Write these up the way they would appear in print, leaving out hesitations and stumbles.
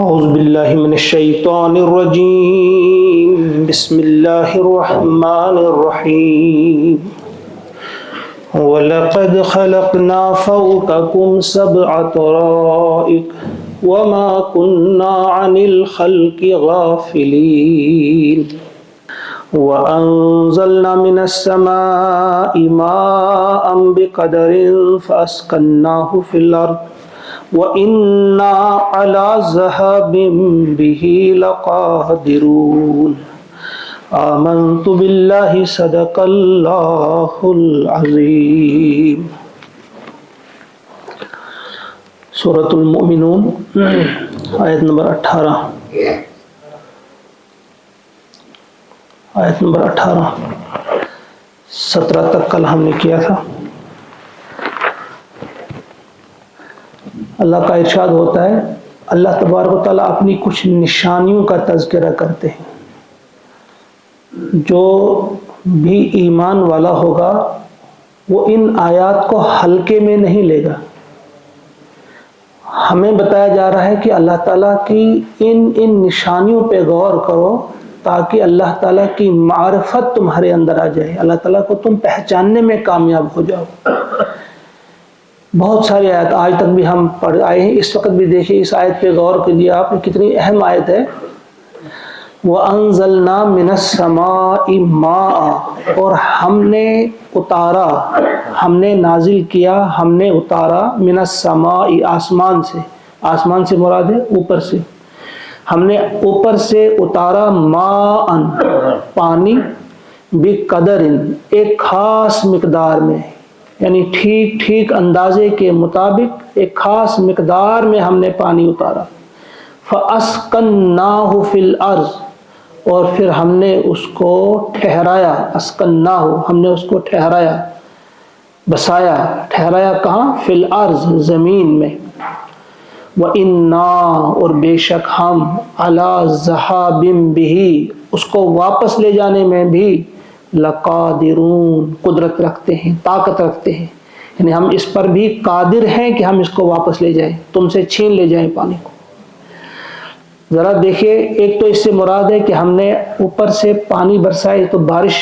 اعوذ باللہ من الشیطان الرجیم بسم اللہ الرحمن الرحیم وَلَقَدْ خَلَقْنَا فَوْقَكُمْ سَبْعَ طَرَائِقَ وَمَا كُنَّا عَنِ الْخَلْقِ غَافِلِينَ وَأَنزَلْنَا مِنَ السَّمَاءِ مَاءً بِقَدَرٍ فَأَسْكَنَّاهُ فِي الْأَرْضِ وَإِنَّا عَلَى ذَهَابٍ بِهِ لَقَادِرُونَ آمنت باللہ صدق اللہ العظیم۔ سورۃ المؤمنون آیت نمبر 18، آیت نمبر 18 17 تک کل ہم نے کیا تھا۔ اللہ کا ارشاد ہوتا ہے، اللہ تبارک و تعالیٰ اپنی کچھ نشانیوں کا تذکرہ کرتے ہیں۔ جو بھی ایمان والا ہوگا وہ ان آیات کو ہلکے میں نہیں لے گا۔ ہمیں بتایا جا رہا ہے کہ اللہ تعالیٰ کی ان نشانیوں پہ غور کرو تاکہ اللہ تعالیٰ کی معرفت تمہارے اندر آ جائے، اللہ تعالیٰ کو تم پہچاننے میں کامیاب ہو جاؤ۔ بہت ساری آیات آج تک بھی ہم پڑھ آئے ہیں، اس وقت بھی دیکھیے اس آیت پہ غور کیجیے آپ، کتنی اہم آیت ہے۔ وَأَنزَلْنَا مِنَ السَّمَاءِ مَاءً، اور ہم نے اتارا، ہم نے نازل کیا، ہم نے اتارا، من السماء، آسمان سے، آسمان سے مراد ہے اوپر سے، ہم نے اوپر سے اتارا، ماءً پانی، بقدر ایک خاص مقدار میں، یعنی ٹھیک ٹھیک اندازے کے مطابق ایک خاص مقدار میں ہم نے پانی اتارا۔ فَأَسْكَنَّاهُ فِي الْأَرْضِ، اور پھر ہم نے اس کو ٹھہرایا، اسکناہ ہم نے اس کو ٹھہرایا، بسایا، ٹھہرایا کہاں؟ فی الارض زمین میں۔ وَإِنَّا، اور بے شک ہم، عَلَى ذَهَابٍ بِهِ، اس کو واپس لے جانے میں بھی، لَقَادِرُونَ، قدرت رکھتے ہیں، طاقت رکھتے ہیں، یعنی ہم اس پر بھی قادر ہیں کہ ہم اس کو واپس لے جائیں، تم سے چھین لے جائیں پانی کو۔ ذرا دیکھیے، ایک تو اس سے مراد ہے کہ ہم نے اوپر سے پانی برسائی، تو بارش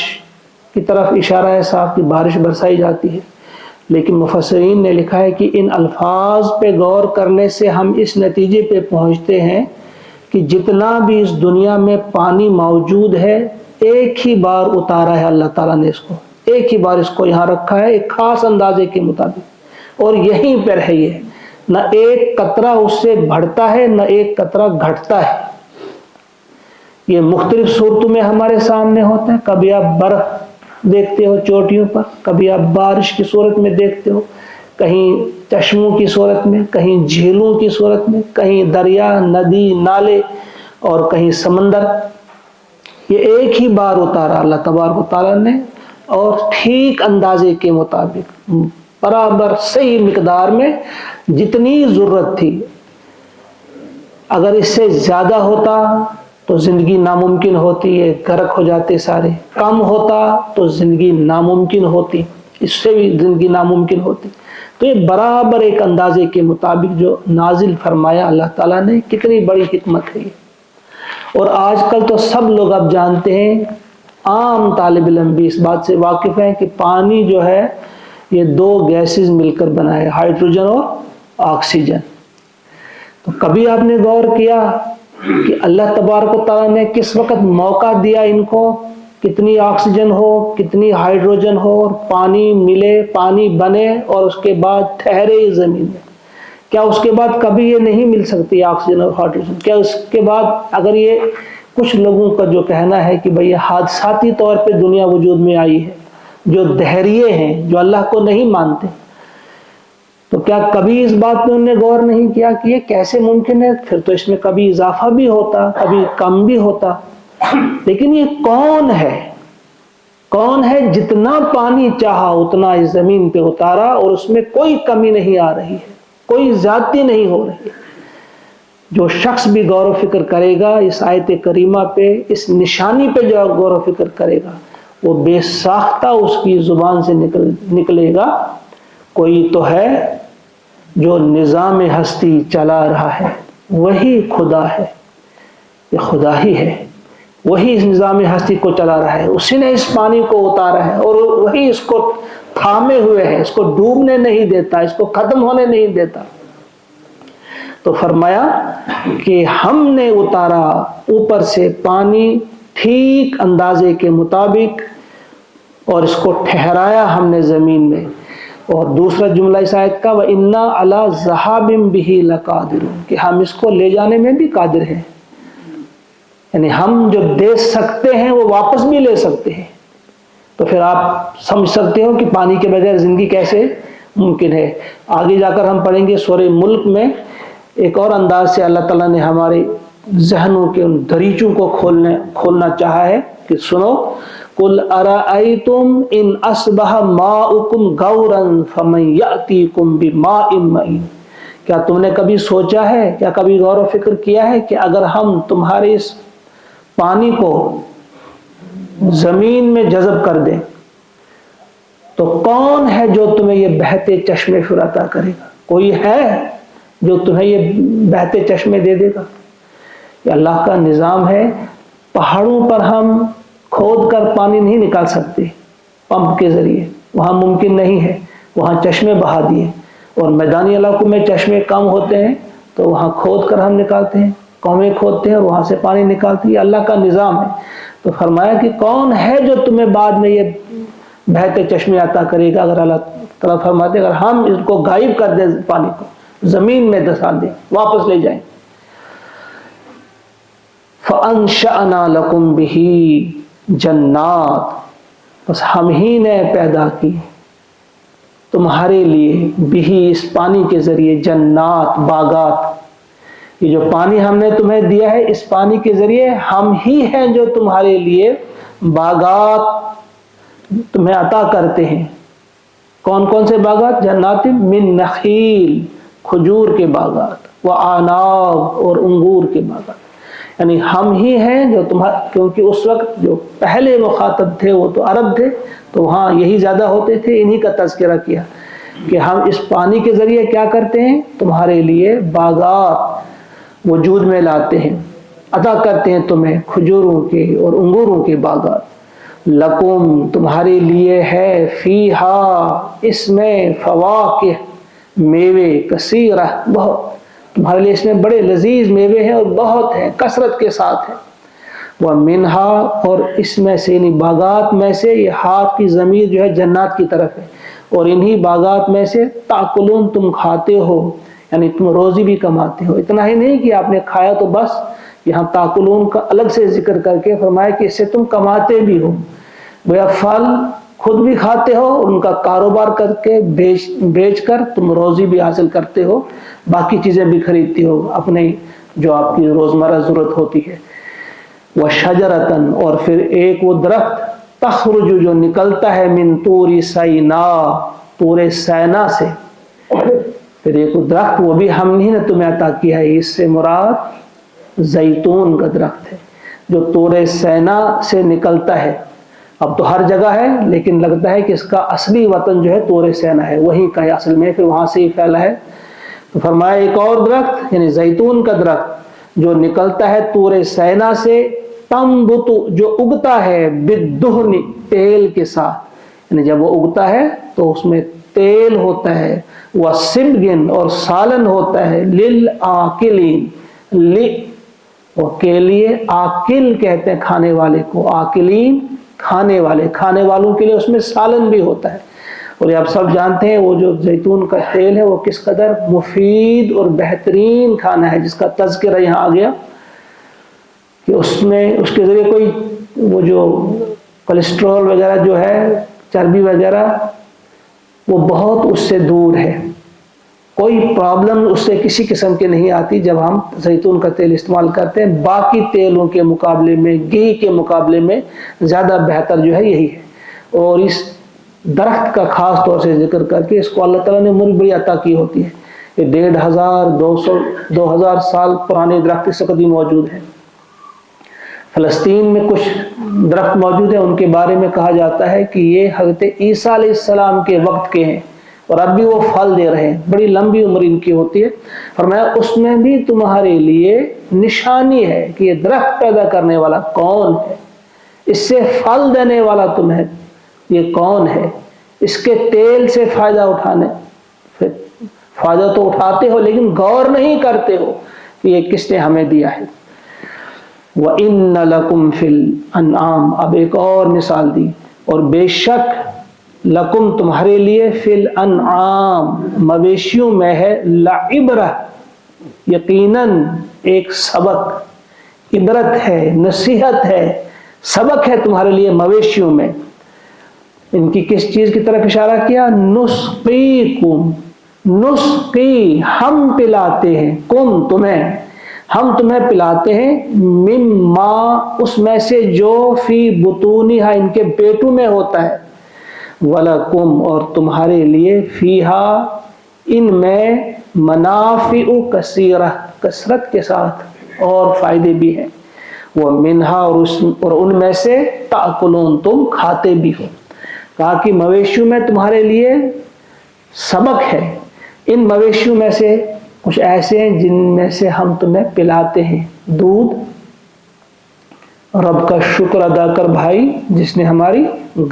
کی طرف اشارہ ہے صاحب کی بارش برسائی جاتی ہے، لیکن مفسرین نے لکھا ہے کہ ان الفاظ پہ غور کرنے سے ہم اس نتیجے پہ پہنچتے ہیں کہ جتنا بھی اس دنیا میں پانی موجود ہے ایک ہی بار اتارا ہے اللہ تعالیٰ نے، اس کو ایک ہی بار اس کو یہاں رکھا ہے ایک خاص اندازے کے مطابق، اور یہیں پر ہے یہ، نہ ایک قطرہ اس سے بڑھتا ہے نہ ایک قطرہ گھٹتا ہے۔ یہ مختلف صورتوں میں ہمارے سامنے ہوتا ہے، کبھی آپ برف دیکھتے ہو چوٹیوں پر، کبھی آپ بارش کی صورت میں دیکھتے ہو، کہیں چشموں کی صورت میں، کہیں جھیلوں کی صورت میں، کہیں دریا، ندی، نالے، اور کہیں سمندر۔ یہ ایک ہی بار اتارا اللہ تبارک و تعالیٰ نے، اور ٹھیک اندازے کے مطابق، برابر صحیح مقدار میں جتنی ضرورت تھی۔ اگر اس سے زیادہ ہوتا تو زندگی ناممکن ہوتی ہے، غرق ہو جاتے سارے، کم ہوتا تو زندگی ناممکن ہوتی، اس سے بھی زندگی ناممکن ہوتی۔ تو یہ برابر ایک اندازے کے مطابق جو نازل فرمایا اللہ تعالیٰ نے، کتنی بڑی حکمت ہے یہ۔ اور آج کل تو سب لوگ اب جانتے ہیں، عام طالب علم بھی اس بات سے واقف ہیں کہ پانی جو ہے یہ دو گیسز مل کر بنا ہے، ہائیڈروجن اور آکسیجن۔ تو کبھی آپ نے غور کیا کہ اللہ تبارک و تعالیٰ نے کس وقت موقع دیا ان کو، کتنی آکسیجن ہو، کتنی ہائیڈروجن ہو، اور پانی ملے، پانی بنے، اور اس کے بعد ٹھہرے زمین میں؟ کیا اس کے بعد کبھی یہ نہیں مل سکتی آکسیجن اور ہائیڈروجن؟ کیا اس کے بعد اگر یہ کچھ لوگوں کا جو کہنا ہے کہ بھئی یہ حادثاتی طور پہ دنیا وجود میں آئی ہے، جو دہریے ہیں، جو اللہ کو نہیں مانتے، تو کیا کبھی اس بات پہ انہوں نے غور نہیں کیا کہ یہ کیسے ممکن ہے؟ پھر تو اس میں کبھی اضافہ بھی ہوتا، کبھی کم بھی ہوتا۔ لیکن یہ کون ہے؟ کون ہے جتنا پانی چاہا اتنا اس زمین پہ اتارا، اور اس میں کوئی کمی نہیں آ رہی ہے، کوئی زیادتی نہیں ہو رہی ہے۔ جو شخص بھی غور و فکر کرے گا اس آیت کریمہ پہ، اس نشانی پہ جو غور و فکر کرے گا، وہ بے ساختہ اس کی زبان سے نکلے گا، کوئی تو ہے جو نظام ہستی چلا رہا ہے، وہی خدا ہے، یہ خدا ہی ہے، وہی اس نظام ہستی کو چلا رہا ہے، اسی نے اس پانی کو اتارا ہے اور وہی اس کو تھامے ہوئے ہے، اس کو ڈوبنے نہیں دیتا، اس کو ختم ہونے نہیں دیتا۔ تو فرمایا کہ ہم نے اتارا اوپر سے پانی ٹھیک اندازے کے مطابق اور اس کو ٹھہرایا ہم نے زمین میں۔ اور دوسرا جملہ اس آیت کا وَإِنَّا عَلَىٰ ذَهَابٍ بِهِ لَقَادِرُونَ، کہ ہم اس کو لے جانے میں بھی قادر ہیں، یعنی ہم جو دے سکتے ہیں وہ واپس بھی لے سکتے ہیں۔ تو پھر آپ سمجھ سکتے ہو کہ پانی کے بغیر زندگی کیسے ممکن ہے۔ آگے جا کر ہم پڑھیں گے سورہ ملک میں ایک اور انداز سے اللہ تعالیٰ نے ہمارے ذہنوں کے ان دریچوں کو کھولنا چاہا ہے کہ سنو، قُلْ أَرَأَيْتُمْ إِنْ أَصْبَحَ مَاؤُكُمْ غَوْرًا فَمَنْ يَأْتِيكُمْ بِمَاءٍ مَّعِينٍ، کیا تم نے کبھی سوچا ہے، کیا کبھی غور و فکر کیا ہے کہ اگر ہم تمہارے اس پانی کو زمین میں جذب کر دیں تو کون ہے جو تمہیں یہ بہتے چشمے پھر عطا کرے گا؟ کوئی ہے جو تمہیں یہ بہتے چشمے دے دے گا؟ یہ اللہ کا نظام ہے۔ پہاڑوں پر ہم کھود کر پانی نہیں نکال سکتے پمپ کے ذریعے، وہاں ممکن نہیں ہے، وہاں چشمے بہا دیے، اور میدانی علاقوں میں چشمے کم ہوتے ہیں تو وہاں کھود کر ہم نکالتے ہیں، قومیں کھودتے ہیں اور وہاں سے پانی نکالتی ہے، یہ اللہ کا نظام ہے۔ تو فرمایا کہ کون ہے جو تمہیں بعد میں یہ بہتے چشمے عطا کرے گا؟ اگر اللہ تعالیٰ فرماتے اگر ہم اس کو غائب کر دیں، پانی کو زمین میں دھسا دیں، واپس لے جائیں، فَأَنشَأْنَا لَكُمْ بِهِ جَنَّاتٍ، بس ہم ہی نے پیدا کی تمہارے لیے بِهِ، اس پانی کے ذریعے، جنات، باغات۔ یہ جو پانی ہم نے تمہیں دیا ہے، اس پانی کے ذریعے ہم ہی ہیں جو تمہارے لیے باغات تمہیں عطا کرتے ہیں۔ کون کون سے باغات؟ جنات من نخیل، کھجور کے باغات، وعناب، اور انگور کے باغات، یعنی ہم ہی ہیں جو کیونکہ اس وقت جو پہلے مخاطب تھے وہ تو عرب تھے، تو وہاں یہی زیادہ ہوتے تھے، انہی کا تذکرہ کیا کہ ہم اس پانی کے ذریعے کیا کرتے ہیں؟ تمہارے لیے باغات وجود میں لاتے ہیں، عطا کرتے ہیں تمہیں کھجوروں کے اور انگوروں کے باغات۔ لکم، تمہارے لیے ہے، فیہا، اس میں، فواکہ، میوے، کثیرہ، بہت، تمہارے لیے اس میں بڑے لذیذ میوے ہیں اور بہت ہیں، کثرت کے ساتھ ہیں۔ وَمِنْہَا، اور اس میں سے، یعنی باغات میں سے، یہ ہاتھ کی ضمیر جو ہے جنات کی طرف ہے، اور انہی باغات میں سے تاکلون، تم کھاتے ہو، یعنی تم روزی بھی کماتے ہو۔ اتنا ہی نہیں کہ آپ نے کھایا تو بس، یہاں تاکلون کا الگ سے ذکر کر کے فرمایا کہ اس سے تم کماتے بھی ہو، گویا پھل خود بھی کھاتے ہو، ان کا کاروبار کر کے بیچ کر تم روزی بھی حاصل کرتے ہو، باقی چیزیں بھی خریدتے ہو اپنے جو آپ کی روزمرہ ضرورت ہوتی ہے۔ وَشَجَرَةً، اور پھر ایک وہ درخت، تخرج، جو نکلتا ہے، من طور سینا، طور سینا سے، پھر ایک وہ درخت، وہ بھی ہم نے تمہیں عطا کیا ہے۔ اس سے مراد زیتون کا درخت ہے جو طور سینا سے نکلتا ہے۔ اب تو ہر جگہ ہے، لیکن لگتا ہے کہ اس کا اصلی وطن جو ہے طور سینا ہے، وہیں کا اصل میں، پھر وہاں سے ہی پھیلا ہے۔ تو فرمایا ایک اور درخت، یعنی زیتون کا درخت جو نکلتا ہے طور سینا سے، تنبت، جو اگتا ہے، بالدہن، تیل کے ساتھ، یعنی جب وہ اگتا ہے تو اس میں تیل ہوتا ہے، وَسِبْغٍ، اور سالن ہوتا ہے، لِلْآکِلِينَ، اور کے لیے، آکل کہتے ہیں کھانے والے کو، آکلین کھانے والے، کھانے والوں کے لیے اس میں سالن بھی ہوتا ہے۔ اور یہ آپ سب جانتے ہیں وہ جو زیتون کا تیل ہے وہ کس قدر مفید اور بہترین کھانا ہے، جس کا تذکرہ یہاں آ گیا کہ اس میں، اس کے ذریعے کوئی وہ جو کولیسٹرول وغیرہ جو ہے، چربی وغیرہ، وہ بہت اس سے دور ہے، کوئی پرابلم اس سے کسی قسم کی نہیں آتی جب ہم زیتون کا تیل استعمال کرتے ہیں۔ باقی تیلوں کے مقابلے میں، گھی کے مقابلے میں زیادہ بہتر جو ہے یہی ہے۔ اور اس درخت کا خاص طور سے ذکر کر کے اس کو اللہ تعالیٰ نے ملک بڑی عطا کی ہوتی ہے۔ یہ 1500 2000 سال پرانے درخت اس وقت بھی موجود ہیں۔ فلسطین میں کچھ درخت موجود ہیں، ان کے بارے میں کہا جاتا ہے کہ یہ حضرت عیسیٰ علیہ السلام کے وقت کے ہیں اور اب بھی وہ پھل دے رہے ہیں، بڑی لمبی عمر ان کی ہوتی ہے۔ فرمایا اس میں بھی تمہارے لیے نشانی ہے کہ یہ درخت پیدا کرنے والا کون ہے، اس سے پھل دینے والا تمہیں یہ کون ہے، اس کے تیل سے فائدہ تو اٹھاتے ہو لیکن غور نہیں کرتے ہو کہ یہ کس نے ہمیں دیا ہے۔ وَإِنَّ لَكُمْ فِي الْأَنْعَامِ، اب ایک اور مثال دی، اور بے شک لکم تمہارے لیے فی الانعام مویشیوں میں ہے لعبرہ، یقیناً ایک سبق، عبرت ہے، نصیحت ہے، سبق ہے تمہارے لیے مویشیوں میں۔ ان کی کس چیز کی طرف اشارہ کیا؟ نسقیکم، نسقی ہم پلاتے ہیں، کم تمہیں، ہم تمہیں پلاتے ہیں، مما اس میں سے جو فی بطونہا ان کے پیٹوں میں ہوتا ہے، وَلَكُمْ اور تمہارے لیے فیہا ان میں منافع کثیرہ کثرت کے ساتھ اور فائدے بھی ہیں، وَمِنْهَا اور ان میں سے تأکلون تم کھاتے بھی ہو۔ کہا کہ مویشیوں میں تمہارے لیے سبق ہے، ان مویشیوں میں سے کچھ ایسے ہیں جن میں سے ہم تمہیں پلاتے ہیں دودھ۔ رب کا شکر ادا کر بھائی جس نے ہماری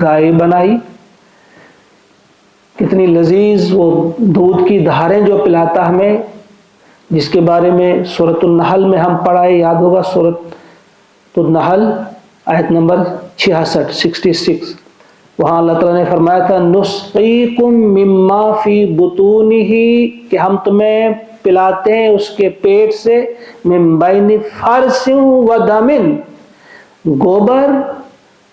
گائے بنائی، کتنی لذیذ وہ دودھ کی دھاریں جو پلاتا ہمیں، جس کے بارے میں سورۃ النحل میں ہم پڑھائے، یاد ہوگا سورۃ النحل آیت نمبر 66، وہاں اللہ تعالیٰ نے فرمایا تھا نسقیکم مما فی بطونہ، کہ ہم تمہیں پلاتے ہیں اس کے پیٹ سے، من بین فرث و دم، گوبر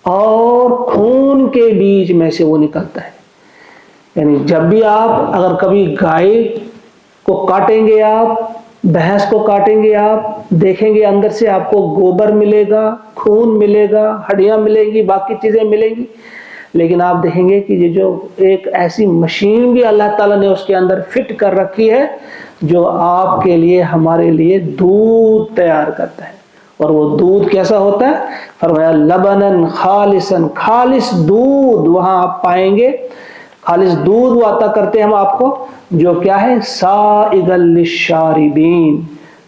اور خون کے بیچ میں سے وہ نکلتا ہے۔ یعنی جب بھی آپ اگر کبھی گائے کو کاٹیں گے، آپ بھینس کو کاٹیں گے، آپ دیکھیں گے اندر سے آپ کو گوبر ملے گا، خون ملے گا، ہڈیاں ملیں گی، باقی چیزیں ملیں گی، لیکن آپ دیکھیں گے کہ یہ جو ایک ایسی مشین بھی اللہ تعالیٰ نے اس کے اندر فٹ کر رکھی ہے جو آپ کے لیے ہمارے لیے دودھ تیار کرتا ہے۔ اور وہ دودھ کیسا ہوتا ہے؟ فرمایا لبنن خالصن، خالص دودھ وہاں آپ پائیں گے، خالص دودھ وہ عطا کرتے ہیں ہم آپ کو، جو کیا ہے؟ سائغا للشاربین،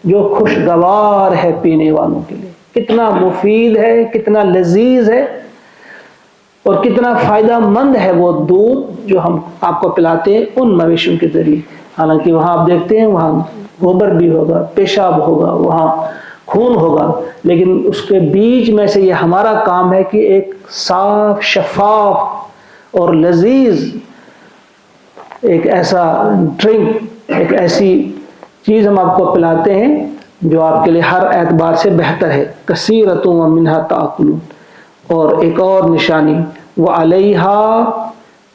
جو خوشگوار ہے پینے والوں کے لیے۔ کتنا مفید ہے، کتنا لذیذ ہے اور کتنا فائدہ مند ہے وہ دودھ جو ہم آپ کو پلاتے ہیں ان مویشیوں کے ذریعے۔ حالانکہ وہاں آپ دیکھتے ہیں وہاں گوبر بھی ہوگا، پیشاب ہوگا، وہاں خون ہوگا، لیکن اس کے بیچ میں سے یہ ہمارا کام ہے کہ ایک صاف شفاف اور لذیذ ایک ایسا ڈرنک، ایک ایسی چیز ہم آپ کو پلاتے ہیں جو آپ کے لیے ہر اعتبار سے بہتر ہے۔ کثیرۃ ومنھا تاکلون۔ اور ایک اور نشانی، وعلیہا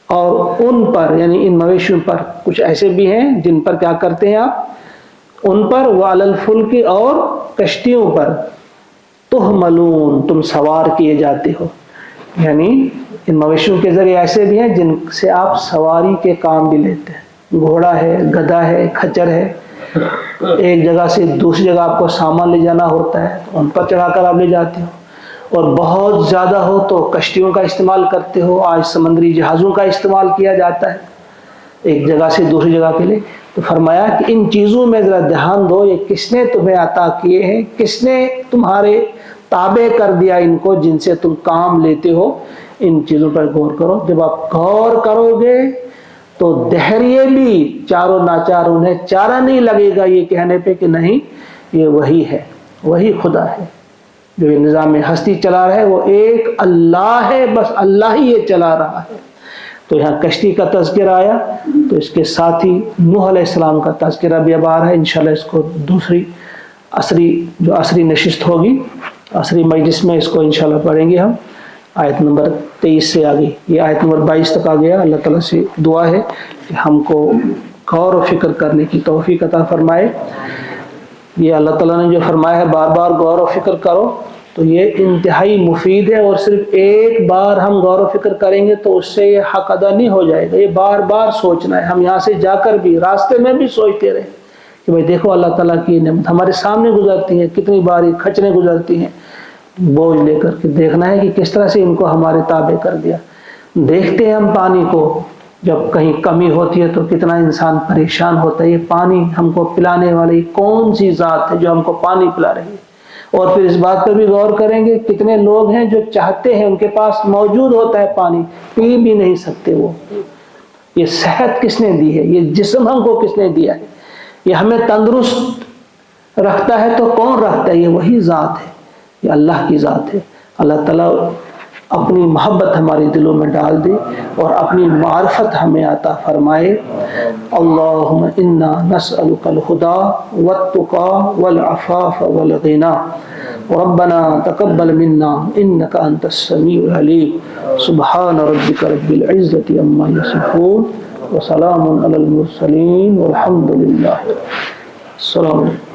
اور ان پر، یعنی ان مویشیوں پر کچھ ایسے بھی ہیں جن پر کیا کرتے ہیں آپ؟ ان پر، وعلی الفلک اور کشتیوں پر، تحملون تم سوار کیے جاتے ہو۔ یعنی ان مویشیوں کے ذریعے ایسے بھی ہیں جن سے آپ سواری کے کام بھی لیتے ہیں، گھوڑا ہے، گدھا ہے، کھچر ہے، ایک جگہ سے دوسری جگہ آپ کو سامان لے جانا ہوتا ہے تو ان پر چڑھا کر آپ لے جاتے ہو، اور بہت زیادہ ہو تو کشتیوں کا استعمال کرتے ہو، آج سمندری جہازوں کا استعمال کیا جاتا ہے ایک جگہ سے دوسری جگہ کے لیے۔ تو فرمایا کہ ان چیزوں میں ذرا دھیان دو، یہ کس نے تمہیں عطا کیے ہیں، کس نے تمہارے تابع کر دیا ان کو جن سے تم کام لیتے ہو، ان چیزوں پر غور کرو۔ جب آپ غور کرو گے تو دہریے بھی چاروں ناچار انہیں چارہ نہیں لگے گا یہ کہنے پہ کہ نہیں یہ وہی ہے، وہی خدا ہے جو یہ نظام ہستی چلا رہا ہے، وہ ایک اللہ ہے، بس اللہ ہی یہ چلا رہا ہے۔ تو یہاں کشتی کا تذکرہ آیا تو اس کے ساتھ ہی نوح علیہ السلام کا تذکرہ بھی اب آ رہا ہے۔ انشاءاللہ اس کو دوسری عصری نشست ہوگی، عصری مجلس میں اس کو انشاءاللہ پڑھیں گے ہم، آیت نمبر 23 سے آگے، یہ آیت نمبر 22 تک آ گیا۔ اللہ تعالیٰ سے دعا ہے کہ ہم کو غور و فکر کرنے کی توفیق عطا فرمائے۔ یہ اللہ تعالیٰ نے جو فرمایا ہے بار بار غور و فکر کرو، تو یہ انتہائی مفید ہے، اور صرف ایک بار ہم غور و فکر کریں گے تو اس سے یہ حق ادا نہیں ہو جائے گا، یہ بار بار سوچنا ہے۔ ہم یہاں سے جا کر بھی راستے میں بھی سوچتے رہیں کہ بھائی دیکھو اللہ تعالیٰ کی نعمت ہمارے سامنے گزرتی ہیں، کتنی باری کھچنے گزرتی ہیں بوجھ لے کر کے، دیکھنا ہے کہ کس طرح سے ان کو ہمارے تابع کر دیا۔ دیکھتے ہیں ہم پانی کو جب کہیں کمی ہوتی ہے تو کتنا انسان پریشان ہوتا ہے. یہ پانی ہم کو پلانے والی کون سی ذات ہے جو ہم کو پانی پلا رہی ہے؟ اور پھر اس بات پر بھی غور کریں گے کتنے لوگ ہیں جو چاہتے ہیں، ان کے پاس موجود ہوتا ہے پانی، پی بھی نہیں سکتے. وہ یہ صحت کس نے دی ہے؟ یہ جسم ہم کو کس نے دیا ہے؟ یہ ہمیں تندرست رکھتا ہے تو کون رکھتا ہے؟ یہ وہی ذات ہے، یہ اللہ کی ذات ہے. اللہ تعالیٰ اپنی محبت ہمارے دلوں میں ڈال دے اور اپنی معرفت ہمیں عطا فرمائے. اللہم انا نسألک الہدی والتقی والعفاف والغنی. ربنا تقبل منا انک انت السمیع العلیم. سبحان ربک رب العزة عما یصفون وسلام علی المرسلین والحمد للہ. السلام علیکم.